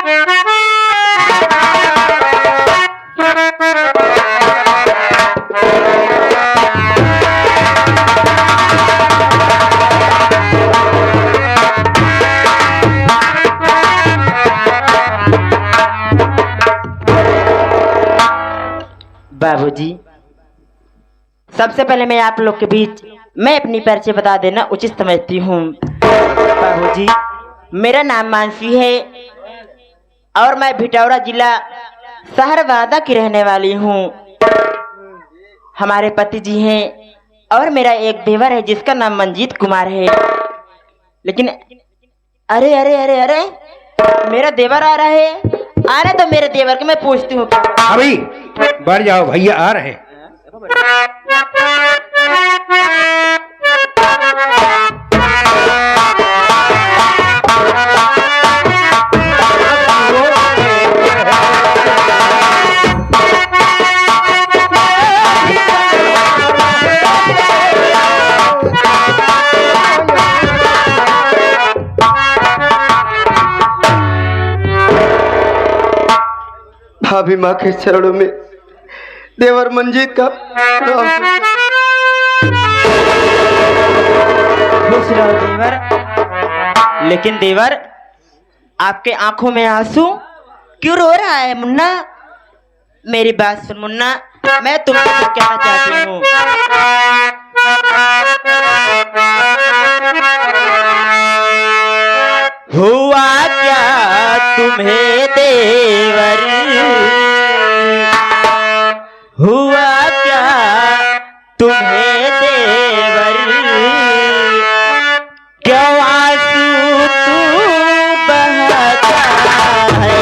बाबूजी, सबसे पहले मैं आप लोग के बीच मैं अपनी परिचय बता देना उचित समझती हूँ। बाबूजी, मेरा नाम मानसी है और मैं भिटौरा जिला शहर वादा की रहने वाली हूँ। हमारे पति जी हैं और मेरा एक देवर है जिसका नाम मंजीत कुमार है। लेकिन अरे अरे अरे अरे, मेरा देवर आ रहा है। आने तो मेरे देवर को मैं पूछती हूँ। अभी बढ़ जाओ, भैया आ रहे हैं। भाभी माँ के चरणों में देवर मंजीत का खुश रहो देवर। लेकिन देवर, आपके आंखों में आंसू क्यों रो रहा है? मुन्ना, मेरी बात सुन मुन्ना, मैं तुमसे कुछ कहना चाहती हूँ। हुआ क्या तुम्हें देवर, हुआ क्या तुम्हें देवर, क्यों आंसू तू बहाता है?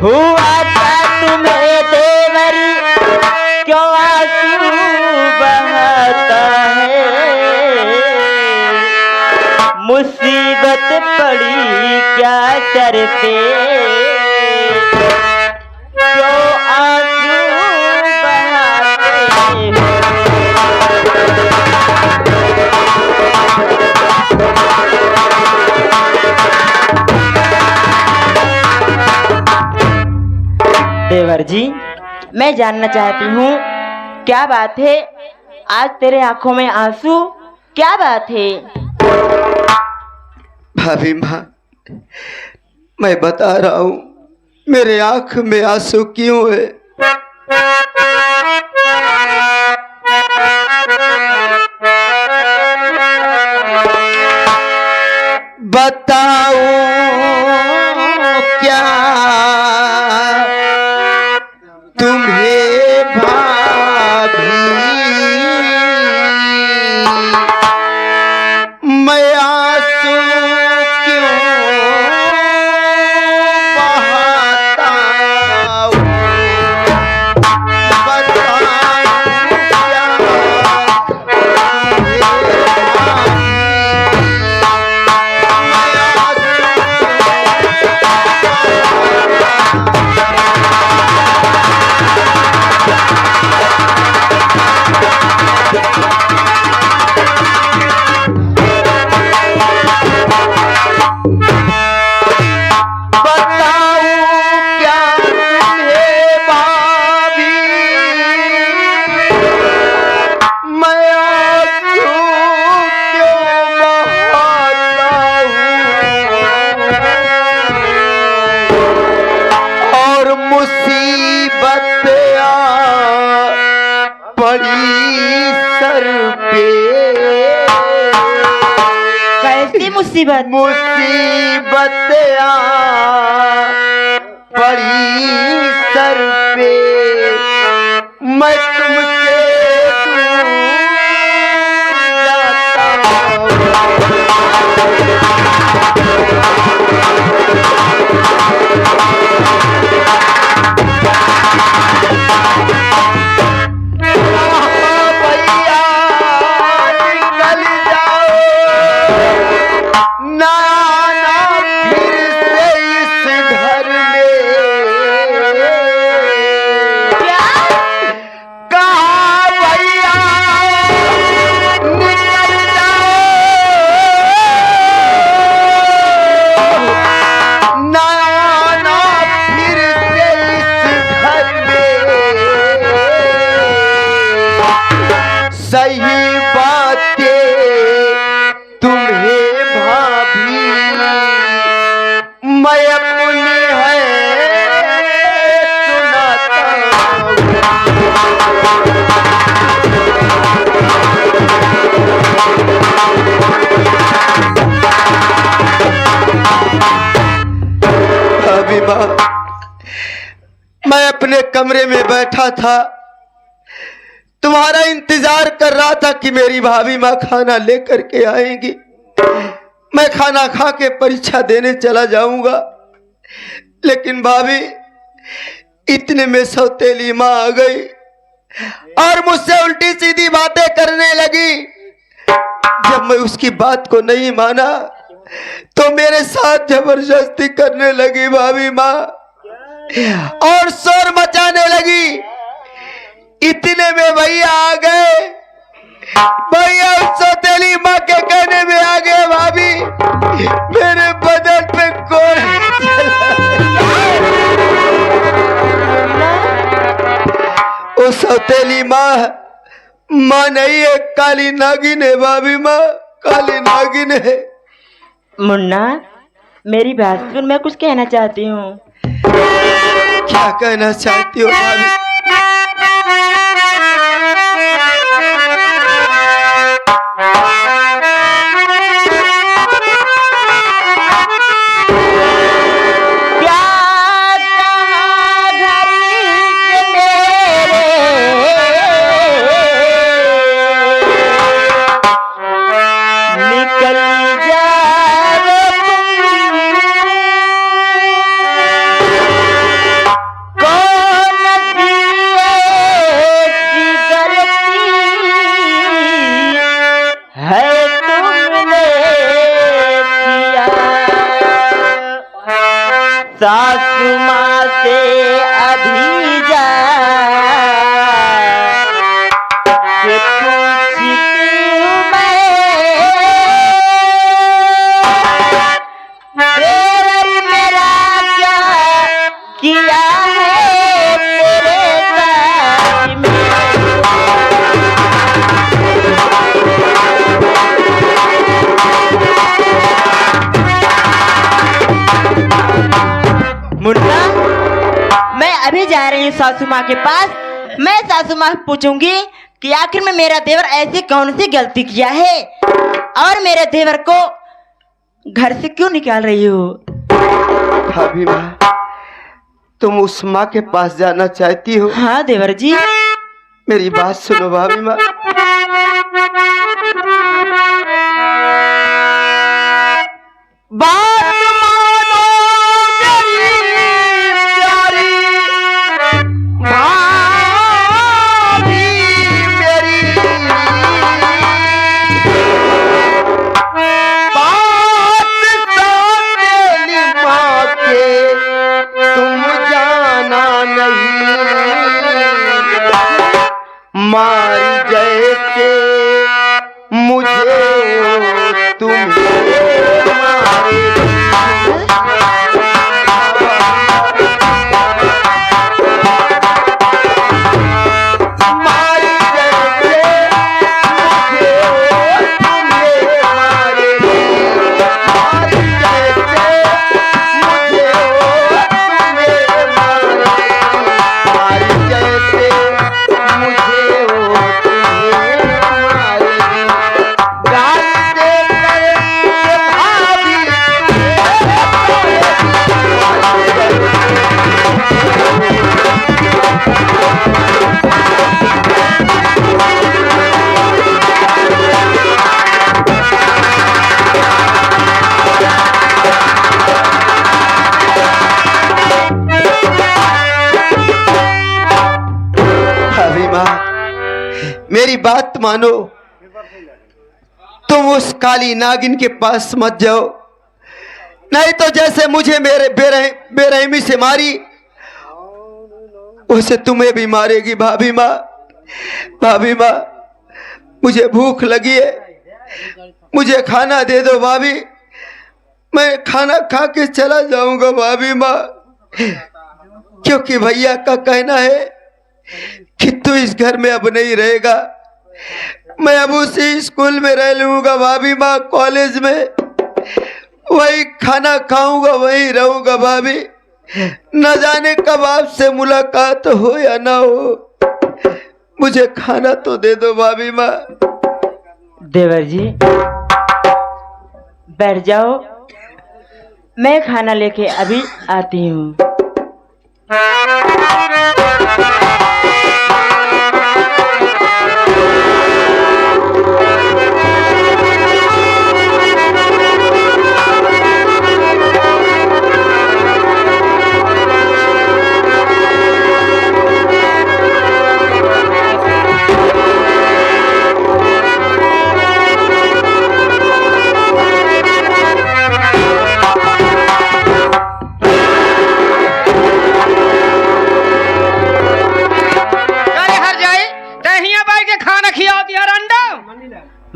हुआ क्या तुम्हें देवर, क्यों आंसू बहाता है? मुसीबत पड़ी क्या सर पे, क्यों आंसू बहाते हो? देवर जी, मैं जानना चाहती हूँ क्या बात है आज तेरे आंखों में आंसू, क्या बात है? भाभी माँ, मैं बता रहा हूँ मेरे आंख में आंसू क्यों है। बताओ क्या तुम्हें भाभी, मैं आंसू क्यों बहाता हूँ? बताओ क्या तुम्हें भाभी, मुसीबत मुसीबत पड़ी सर पे, मैं तुमसे दूर जाता भैया निकल जाओ ना, ना फिर से माँ, मैं अपने कमरे में बैठा था, तुम्हारा इंतजार कर रहा था कि मेरी भाभी माँ खाना लेकर के आएंगी। मैं खाना खा के परीक्षा देने चला जाऊंगा, लेकिन भाभी इतने में सौतेली माँ आ गई और मुझसे उल्टी सीधी बातें करने लगी। जब मैं उसकी बात को नहीं माना तो मेरे साथ जबरदस्ती करने लगी भाभी माँ और शोर मचाने लगी। इतने में भैया आ गए। भैया उस सौतेली माँ के कहने में आ गए, भाभी मेरे बदन पे कौन वो सौतेली माँ नहीं है, काली नागिन है भाभी माँ, काली नागिन है। मुन्ना, मेरी बात सुन, मैं कुछ कहना चाहती हूँ। क्या कहना चाहती हो भाभी? सासू माँ से अभी जा के पूछती हूँ मैं, देवर मेरा क्या किया है तेरे साथ में। मुन्ना, मैं अभी जा रही हूँ सासू माँ के पास। मैं सासू माँ पूछूंगी कि आखिर में मेरा देवर ऐसी कौन सी गलती किया है और मेरे देवर को घर से क्यों निकाल रही हो। भाभी माँ, तुम उस माँ के पास जाना चाहती हो? हाँ देवर जी। मेरी बात सुनो भाभी माँ। बात मानो मेरी प्यारी भाभी मेरी, बात सौतेली माँ के तुम जाना नहीं, मारी जैसे मुझे तुम्हें मारे। मारी जैसे मुझे तुम्हें मारे, मारी जैसे मुझे तुम्हें मारे, मारी जैसे मुझे तुम्हें मारे। गाल देकर के भाभी भाभी माँ, मेरी बात मानो। तुम उस काली नागिन के पास मत जाओ, नहीं तो जैसे मुझे मेरे बेरहमी से मारी उसे तुम्हें भी मारेगी भाभी माँ। भाभी माँ, मुझे भूख लगी है, मुझे खाना दे दो भाभी, मैं खाना खा के चला जाऊंगा भाभी माँ, क्योंकि भैया का कहना है कि तू इस घर में अब नहीं रहेगा। मैं अब उसी स्कूल में रह लूंगा भाभी माँ, कॉलेज में वही खाना खाऊंगा, वही रहूंगा भाभी। न जाने कब आपसे मुलाकात हो या ना हो, मुझे खाना तो दे दो भाभी माँ। देवर जी बैठ जाओ। मैं खाना लेके अभी आती हूँ।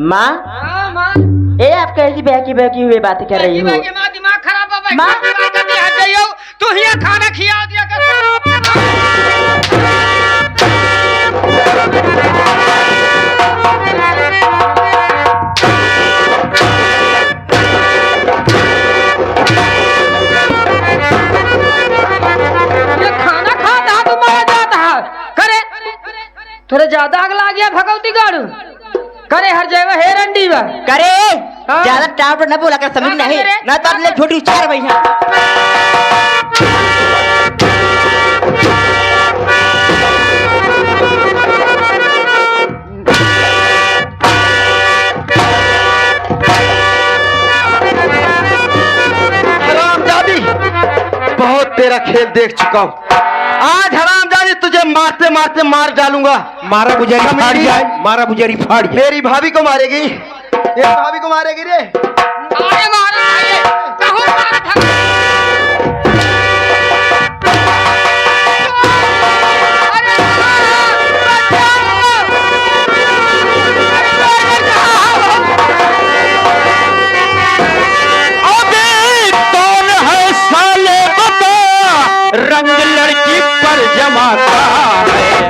माँ ए आप कैसी बहकी हुए बातें कर रही हो? दिमाग खराब हो माँ तू ही खाना खिला दिया ये खाना खाता तुम्हारा जाता करे थोड़ा ज्यादा आग ला गया भगवती गाड़ू करे हर जगह हे रंडी बा करे हाँ। ज्यादा टावर न बोला कर समझ नहीं ना तो अपने छोटी उचार भैया। हरामजादी बहुत तेरा खेल देख चुका हूँ। आज हरामजादी तुझे मारते मारते मार डालूंगा। मारा गुजारी फाड़ जाए, मारा गुजारी फाड़ जाए। मेरी भाभी को मारेगी, मेरी भाभी को मारेगी रे। अरे मारा आइए कहो मारा था रंग लड़की पर जमाता है।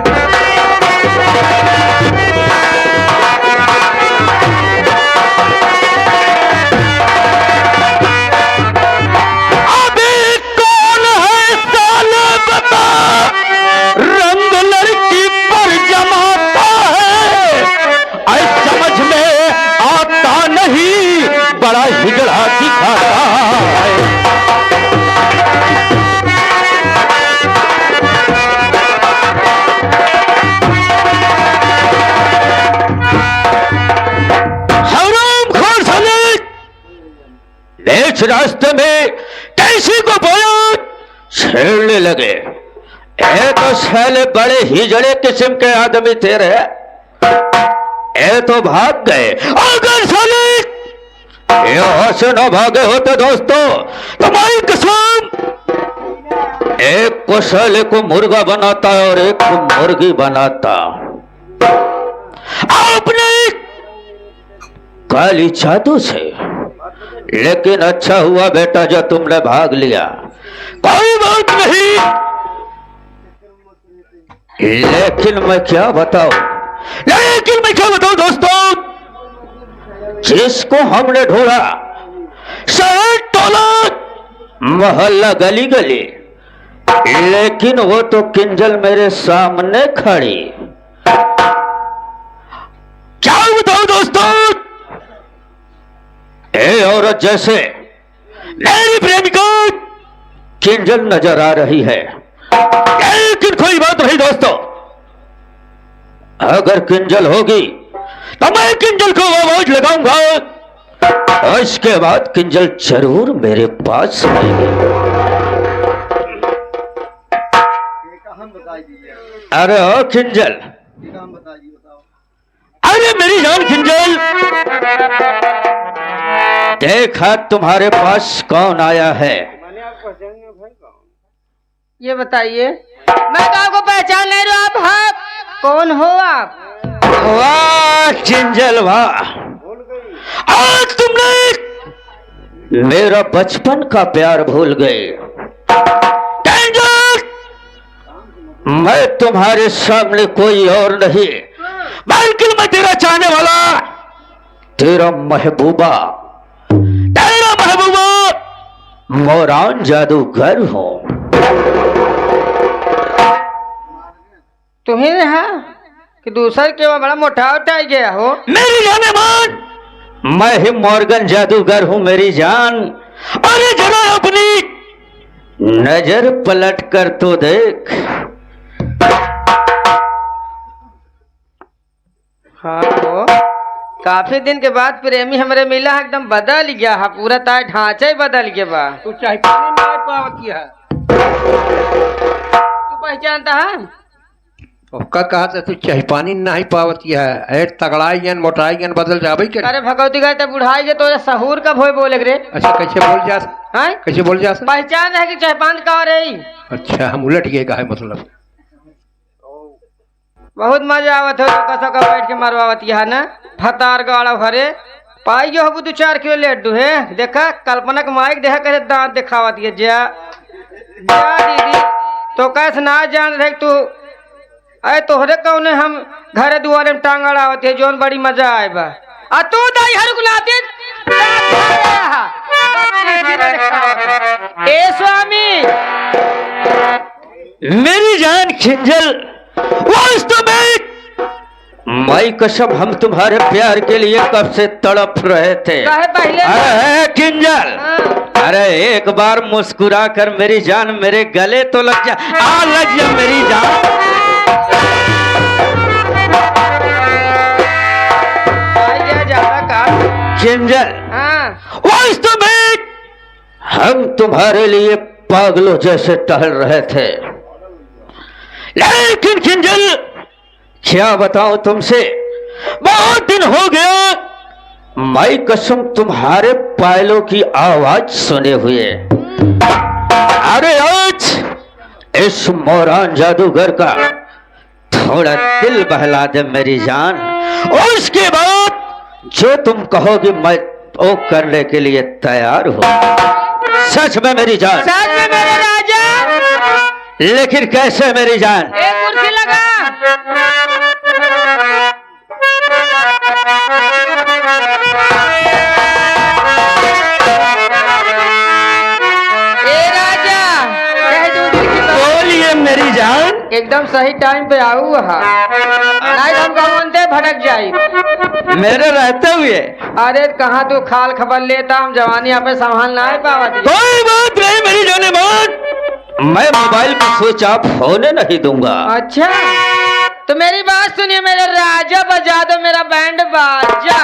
अभी कौन है साले बता, रंग लड़की पर जमाता है। ऐ समझ में आता नहीं, बड़ा हिजड़ा दिखाता है। नेच रास्ते में कैसी को बोला छेड़ने लगे। ए तो साले बड़े हिजड़े किस्म के आदमी थे रे, ए तो भाग गए। अगर साले यहाँ से न भागे होते दोस्तों, तुम्हारी कसम एक को साले को मुर्गा बनाता और एक को मुर्गी बनाता। आपने काली जादू से, लेकिन अच्छा हुआ बेटा जो तुमने भाग लिया। कोई बात नहीं, लेकिन मैं क्या बताऊं दोस्तों, जिसको हमने ढूंढा शहर टोला मोहल्ला गली गली, लेकिन वो तो किंजल मेरे सामने खड़ी। क्या बताऊं दोस्तों, ए औरत जैसे मेरी प्रेमिका किंजल नजर आ रही है, लेकिन कोई बात नहीं दोस्तों, अगर किंजल होगी तो मैं किंजल को आवाज लगाऊंगा, इसके बाद किंजल जरूर मेरे पास आएगी। अरे ओ किंजल, अरे मेरी जान किंजल, देखा तुम्हारे पास कौन आया है? ये बताइए, मैं तो आपको पहचान नहीं रहा, आप हैं कौन हो आप? वाह किंजल वाह, आज तुमने मेरा बचपन का प्यार भूल गए। किंजल, मैं तुम्हारे सामने कोई और नहीं, बल्कि मैं तेरा चाहने वाला, तेरा महबूबा मोरान जादूगर हो। तुम्हें रहा कि दूसरे के बड़ा मोटा उठाई गया हो? मेरी जान मान, मैं ही मॉर्गन जादूगर हूं मेरी जान। अरे जरा अपनी नजर पलट कर तो देख। हाँ तो काफी दिन के बाद प्रेमी हमरे मिला है, एकदम बदल गया है, पूरा तार ढांचा ही बदल गया बा। तू चाहे पानी ना पावती है। तू पहचानता है? ओका कहा से तू चाहे पानी नहीं पावती है। ए तगड़ाई मोटाई बदल जाबे के। अरे भगवती गए बुढ़ाई के तो सहूर का भोय बोले रे। अच्छा कैसे बोल जा? हैं? कैसे बोल जा? पहचान है कि चाहे पान का रही। अच्छा हम उलट गए का है मतलब। बहुत मजा आवत हो तो कसो का बैठ के मरवावत है ना, फतार गाड़ा भरे पाई गयो हबू 2-4 किलो लड्डू है। देखा कल्पना के माइक देखा कैसे दांत दिखावत है। जा जा दीदी तो कैसे ना जान रहे तू। अरे तोहरे कौने हम घरे दुआरे में टांग अड़ावत है, जोन बड़ी मजा आए बा। आ तू दाई हर गुलाती ए स्वामी मेरी जान खिंजल, वास्तव में माई कसम हम तुम्हारे प्यार के लिए कब से तड़प रहे थे। काहे पहले अरे किंजल, हाँ। अरे एक बार मुस्कुरा कर मेरी जान मेरे गले तो लग जा, लग जा मेरी जान। किंजल, हाँ। वास्तव में हम तुम्हारे लिए पागलों जैसे टहल रहे थे, लेकिन किंजल क्या बताऊं तुमसे, बहुत दिन हो गया माई कसम तुम्हारे पायलों की आवाज सुने हुए। अरे आज इस मोरान जादूगर का थोड़ा दिल बहला दे मेरी जान, और उसके बाद जो तुम कहोगे मैं वो करने के लिए तैयार हूं। सच में मेरी जान। सच में मेरे राजा। लेकिन कैसे मेरी जान? एक कुर्सी लगा। ए राजा कह दूं बोलिए मेरी जान। एकदम सही टाइम पे आऊ हा, नहीं हम कौनते भटक जाई। मेरे रहते हुए अरे कहाँ तू खाल खबर लेता, हम जवानी यहाँ पे संभाल ना पावत। कोई बात नहीं मेरी जाने बात, मैं मोबाइल को स्विच ऑफ होने नहीं दूंगा। अच्छा तो मेरी बात सुनिए मेरे राजा, बजा दो मेरा बैंड बाजा।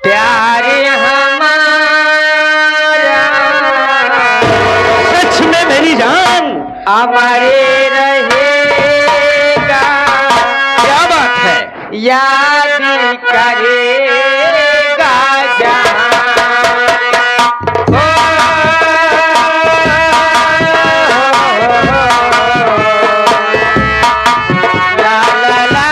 प्यारे हमारा सच में मेरी जान हमारे रहेगा, क्या बात है? याद करेगा जहां। ला ला ला।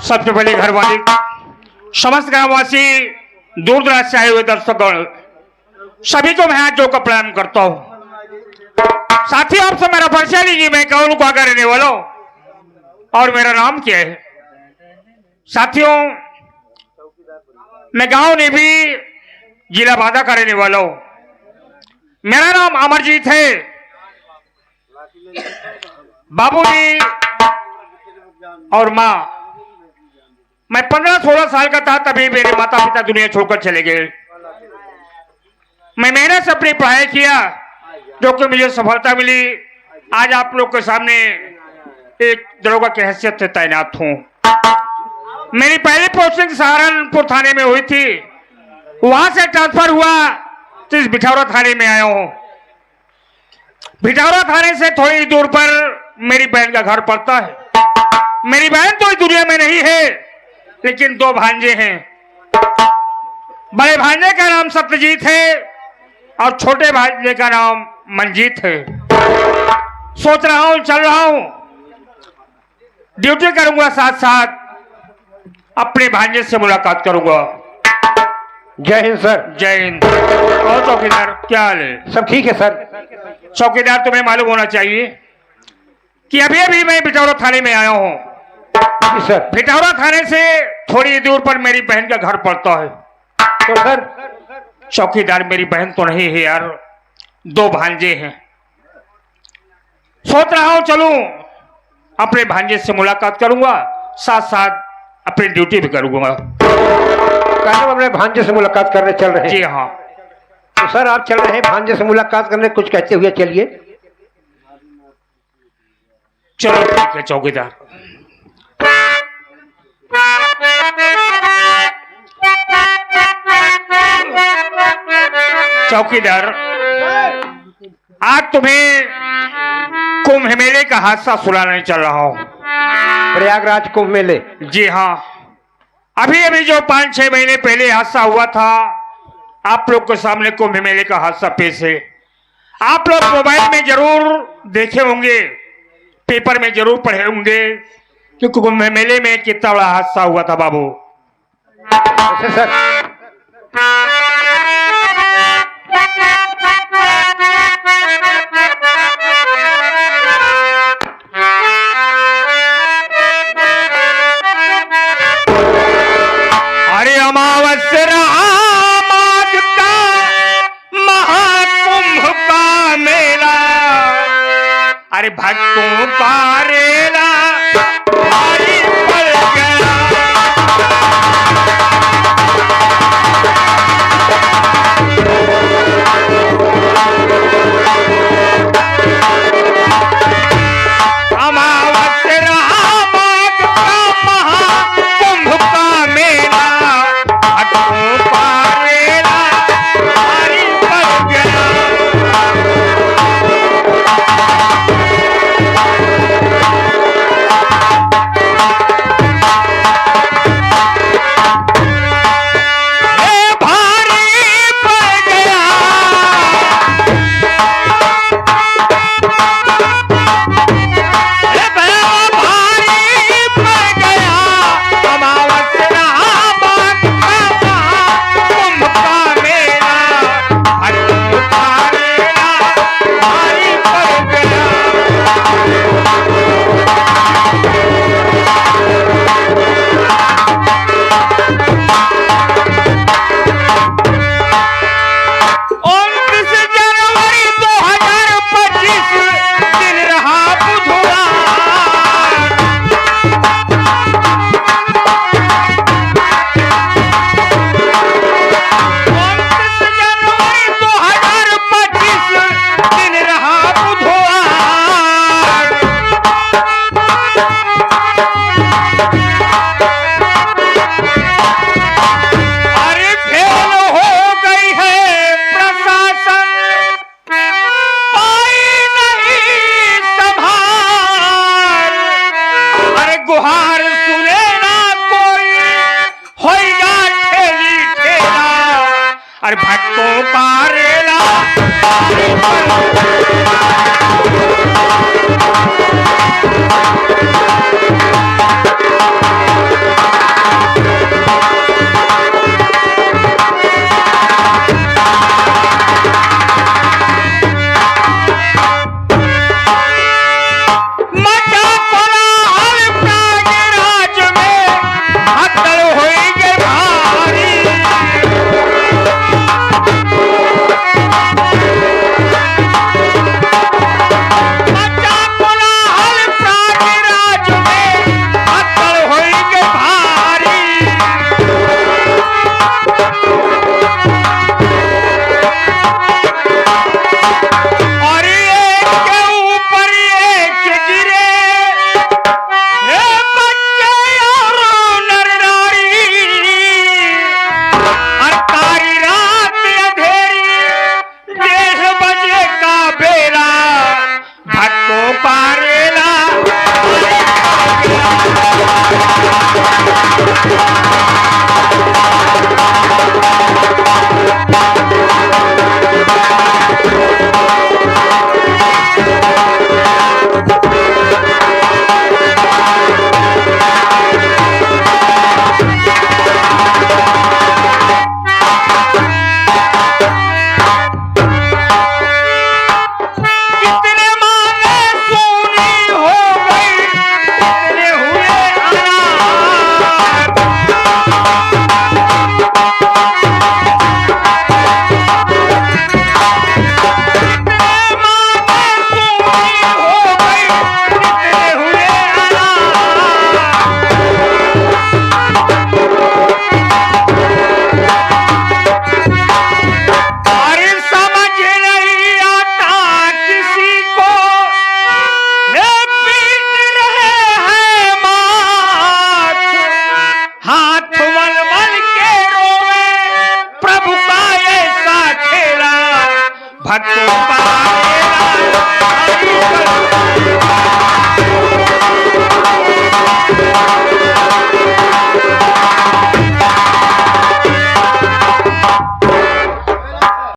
सबसे पहले घर मालिक, समस्त ग्रामवासी, दूर दराज से आए हुए दर्शकगण, सभी को मैं हाथ जोड़कर प्रणाम करता हूं। साथी आपसे मेरा परिचय लीजिए, मैं कौन का रहने वाला हूं और मेरा नाम क्या है। साथियों, मैं गांव नेभी जिला बांदा का रहने वाला हूं। मेरा नाम अमरजीत है। बाबूजी और माँ, मैं 15-16 साल का था तभी मेरे माता पिता दुनिया छोड़कर चले गए। मैं मेहनत से अपनी पढ़ाई किया, जो कि मुझे सफलता मिली। आज आप लोग के सामने एक दरोगा की हैसियत से तैनात हूं। मेरी पहली पोस्टिंग सहारनपुर थाने में हुई थी, वहां से ट्रांसफर हुआ तो इस बिठौरा थाने में आया हूं। बिठौरा थाने से थोड़ी दूर पर मेरी बहन का घर पड़ता है। मेरी बहन तो इस दुनिया में नहीं है, लेकिन 2 भांजे हैं। बड़े भांजे का नाम सत्यजीत है और छोटे भांजे का नाम मंजीत है। सोच रहा हूं, चल रहा हूं, ड्यूटी करूंगा, साथ साथ अपने भांजे से मुलाकात करूंगा। जय हिंद सर। जय हिंद। और चौकीदार, क्या हाल है? सब ठीक है सर। चौकीदार, तुम्हें मालूम होना चाहिए कि अभी अभी मैं बिटौरा थाने में आया हूं। जी सर। बिटौरा थाने से थोड़ी दूर पर मेरी बहन का घर पड़ता है। तो सर, चौकीदार, मेरी बहन तो नहीं है यार, 2 भांजे हैं। सोच रहा हूं चलूं, अपने भांजे से मुलाकात करूंगा, साथ साथ अपनी ड्यूटी भी करूंगा। हम अपने भांजे से मुलाकात करने चल रहे हैं। जी हाँ। तो सर, आप चल रहे हैं भांजे से मुलाकात करने, कुछ कहते हुए चलिए। चलो ठीक है चौकीदार। चौकीदार, आज तुम्हें कुंभ मेले का हादसा सुनाने चल रहा हूं। प्रयागराज कुंभ मेले। जी हाँ, अभी अभी जो 5-6 महीने पहले हादसा हुआ था, आप लोग के सामने कुंभ मेले का हादसा पेश है। आप लोग मोबाइल में जरूर देखे होंगे, पेपर में जरूर पढ़े होंगे कि कुंभ मेले में कितना बड़ा हादसा हुआ था बाबू। अच्छा सर। अरे अमावस्या माघ का महाकुंभ का मेला, अरे भक्तों का रेला भारी पड़ गया। अमावस्या माघ का महाकुंभ का मेला, भक्तों का रेला भारी पड़ गया। और भक्तों का रेला भक्तों का